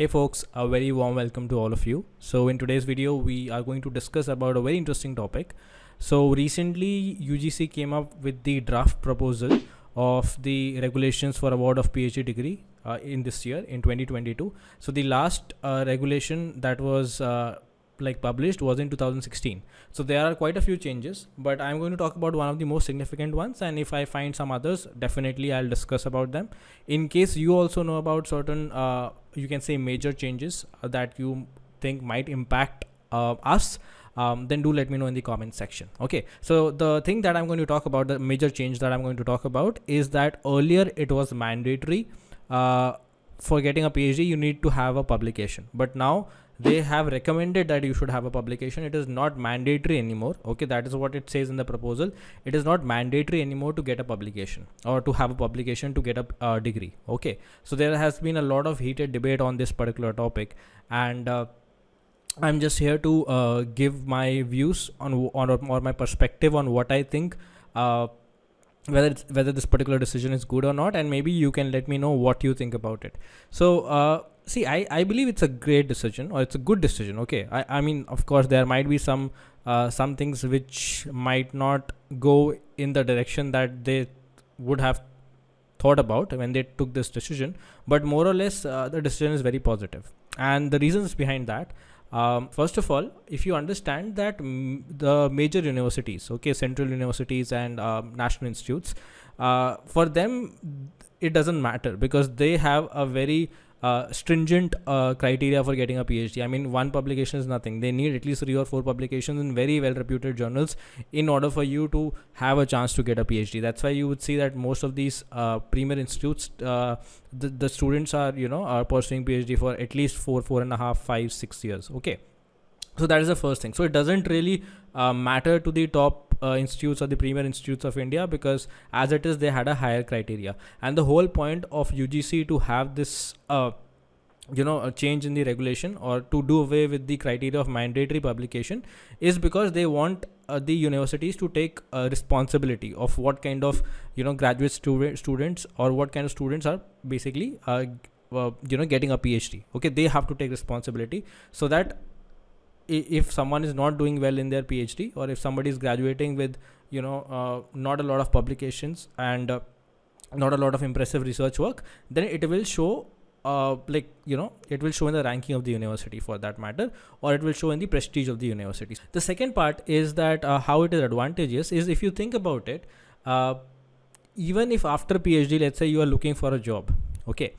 Hey folks, a very warm welcome to all of you. So in today's video, we are going to discuss about a very interesting topic. So recently UGC came up with the draft proposal of the regulations for award of PhD degree in this year in 2022. So the last regulation that was published was in 2016. So there are quite a few changes, but I'm going to talk about one of the most significant ones, and if I find some others, definitely I'll discuss about them. In case you also know about certain you can say major changes that you think might impact us, then do let me know in the comment section. Okay, so the thing that I'm going to talk about, the major change that I'm going to talk about, is that earlier it was mandatory for getting a PhD you need to have a publication, but now they have recommended that you should have a publication. It is not mandatory anymore. Okay, that is what it says in the proposal. It is not mandatory anymore to get a publication or to have a publication to get a degree. Okay, so there has been a lot of heated debate on this particular topic, and I'm just here to give my views on or my perspective on what I think, whether this particular decision is good or not, and maybe you can let me know what you think about it. So see, I believe it's a great decision, or it's a good decision. Okay, I mean, of course there might be some things which might not go in the direction that they would have thought about when they took this decision, but more or less the decision is very positive, and the reasons behind that, first of all, if you understand that the major universities, okay, central universities and national institutes, for them it doesn't matter because they have a very stringent criteria for getting a PhD. I mean, one publication is nothing. They need at least 3 or 4 publications in very well reputed journals in order for you to have a chance to get a PhD. That's why you would see that most of these premier institutes, the students are pursuing PhD for at least 4.5, 5, 6 years. Okay, so that is the first thing. So it doesn't really matter to the top institutes or the premier institutes of India, because as it is, they had a higher criteria, and the whole point of UGC to have this a change in the regulation, or to do away with the criteria of mandatory publication, is because they want the universities to take responsibility of what kind of graduate students or what kind of students are basically getting a PhD. Okay, they have to take responsibility, so that if someone is not doing well in their PhD, or if somebody is graduating with not a lot of publications and not a lot of impressive research work, then it will show it will show in the ranking of the university, for that matter, or it will show in the prestige of the universities. The second part is that how it is advantageous is, if you think about it, even if after PhD, let's say you are looking for a job, okay,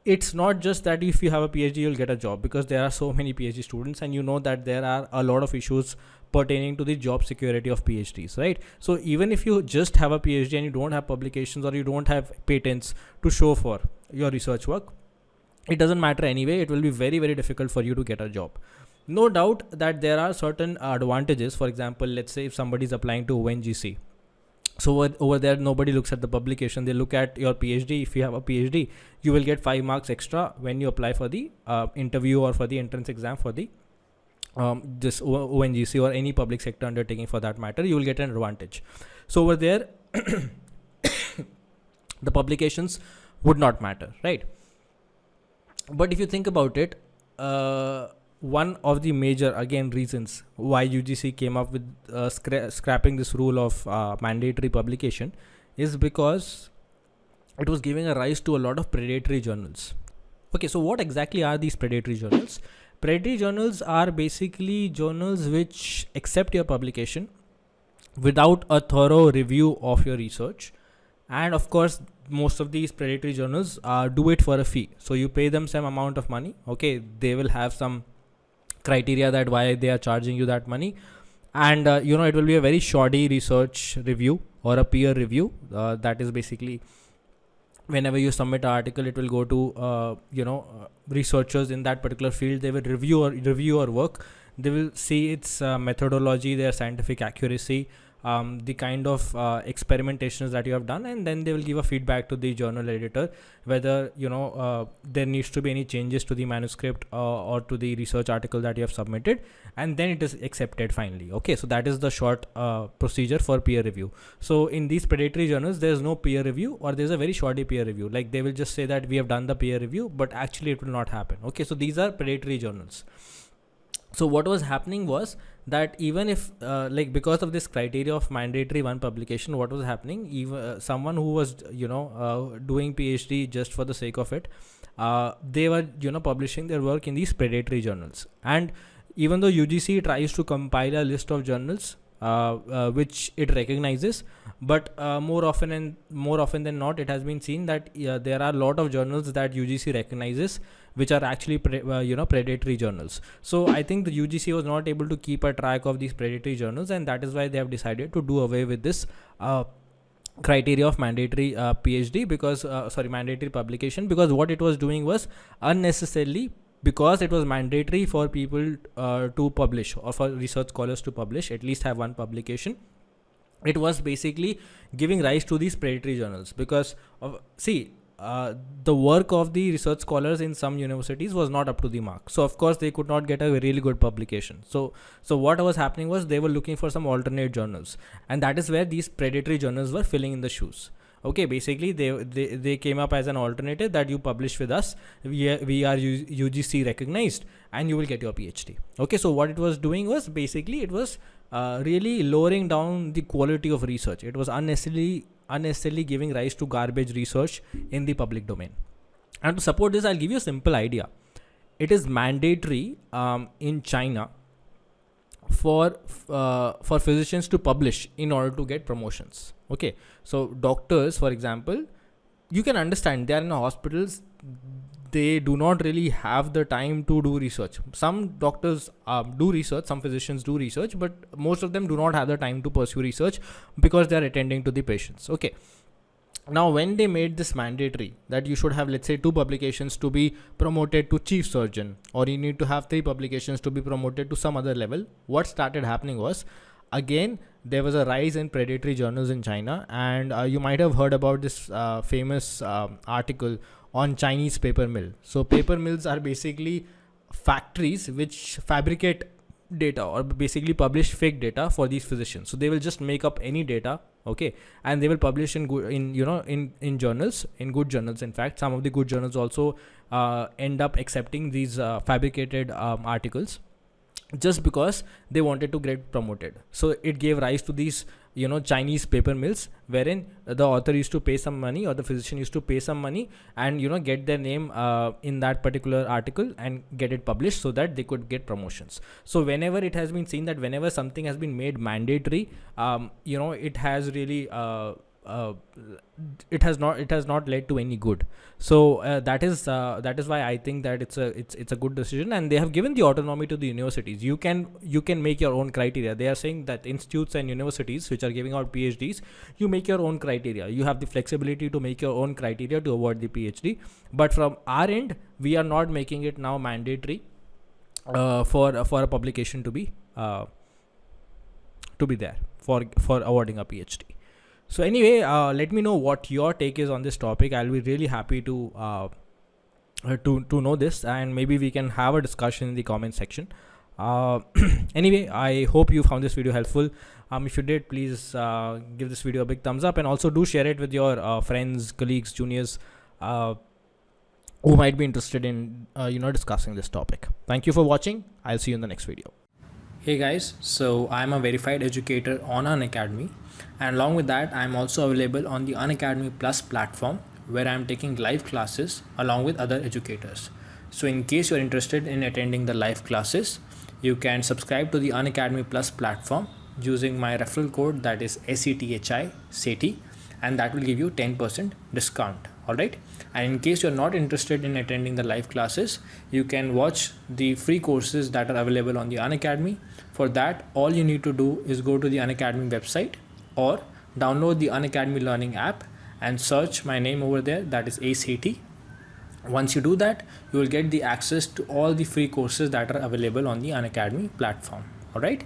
it's not just that if you have a PhD you'll get a job, because there are so many PhD students, and you know that there are a lot of issues pertaining to the job security of PhDs, right? So even if you just have a PhD and you don't have publications, or you don't have patents to show for your research work, it doesn't matter anyway. It will be very, very difficult for you to get a job. No doubt that there are certain advantages. For example, let's say if somebody is applying to ONGC, so over there nobody looks at the publication, they look at your PhD. If you have a PhD, you will get 5 marks extra when you apply for the interview or for the entrance exam for the this ONGC or any public sector undertaking, for that matter. You will get an advantage. So over there the publications would not matter, right? But if you think about it, one of the major, again, reasons why UGC came up with scrapping this rule of mandatory publication is because it was giving a rise to a lot of predatory journals. Okay, so what exactly are these predatory journals? Predatory journals are basically journals which accept your publication without a thorough review of your research, and of course most of these predatory journals do it for a fee. So you pay them some amount of money. Okay, they will have some criteria that why they are charging you that money, and it will be a very shoddy research review or a peer review. That is basically, whenever you submit an article, it will go to researchers in that particular field. They will review your work. They will see its methodology, their scientific accuracy, the kind of experimentations that you have done, and then they will give a feedback to the journal editor whether there needs to be any changes to the manuscript or to the research article that you have submitted, and then it is accepted finally. Okay, so that is the short procedure for peer review. So in these predatory journals, there is no peer review, or there's a very short peer review. Like they will just say that we have done the peer review, but actually it will not happen. Okay, so these are predatory journals. So what was happening was that even if because of this criteria of mandatory one publication, what was happening, even someone who was doing PhD just for the sake of it, they were publishing their work in these predatory journals. And even though UGC tries to compile a list of journals which it recognizes, but more often than not, it has been seen that there are a lot of journals that UGC recognizes which are actually predatory journals. So I think the UGC was not able to keep a track of these predatory journals, and that is why they have decided to do away with this criteria of mandatory PhD, because mandatory publication, because what it was doing was unnecessarily, because it was mandatory for people to publish, or for research scholars to publish, at least have one publication. It was basically giving rise to these predatory journals, because the work of the research scholars in some universities was not up to the mark. So of course they could not get a really good publication. So what was happening was they were looking for some alternate journals, and that is where these predatory journals were filling in the shoes. Okay, basically they came up as an alternative that you publish with us, we are UGC recognized, and you will get your PhD. Okay, so what it was doing was basically it was really lowering down the quality of research. It was unnecessarily giving rise to garbage research in the public domain. And to support this, I'll give you a simple idea. It is mandatory in China for physicians to publish in order to get promotions. Okay, so doctors, for example, you can understand they are in hospitals, they do not really have the time to do research. Some doctors do research, some physicians do research, but most of them do not have the time to pursue research because they are attending to the patients. Okay, now when they made this mandatory that you should have, let's say, 2 publications to be promoted to chief surgeon, or you need to have 3 publications to be promoted to some other level, what started happening was, again, there was a rise in predatory journals in China. And you might have heard about this famous article on Chinese paper mill. So paper mills are basically factories which fabricate data, or basically publish fake data for these physicians. So they will just make up any data, okay, and they will publish in journals, in good journals. In fact, some of the good journals also end up accepting these fabricated articles, just because they wanted to get promoted. So it gave rise to these Chinese paper mills, wherein the author used to pay some money, or the physician used to pay some money, and get their name in that particular article and get it published, so that they could get promotions. So whenever it has been seen that whenever something has been made mandatory, it has really it has not led to any good. So that is why I think that it's a good decision, and they have given the autonomy to the universities. You can make your own criteria. They are saying that institutes and universities which are giving out PhDs, you make your own criteria. You have the flexibility to make your own criteria to award the PhD. But from our end, we are not making it now mandatory for a publication to be there for awarding a PhD. So anyway, let me know what your take is on this topic. I'll be really happy to know this, and maybe we can have a discussion in the comment section. Anyway, I hope you found this video helpful. If you did, please give this video a big thumbs up, and also do share it with your friends, colleagues, juniors who might be interested in discussing this topic. Thank you for watching. I'll see you in the next video. Hey guys, so I'm a verified educator on Unacademy, and along with that I'm also available on the Unacademy Plus platform, where I'm taking live classes along with other educators. So in case you're interested in attending the live classes, you can subscribe to the Unacademy Plus platform using my referral code, that is SETHI, and that will give you 10% discount. Alright, and in case you're not interested in attending the live classes, you can watch the free courses that are available on the Unacademy. For that, all you need to do is go to the Unacademy website, or download the Unacademy Learning app and search my name over there, that is SETHI. Once you do that, you will get the access to all the free courses that are available on the Unacademy platform. Alright,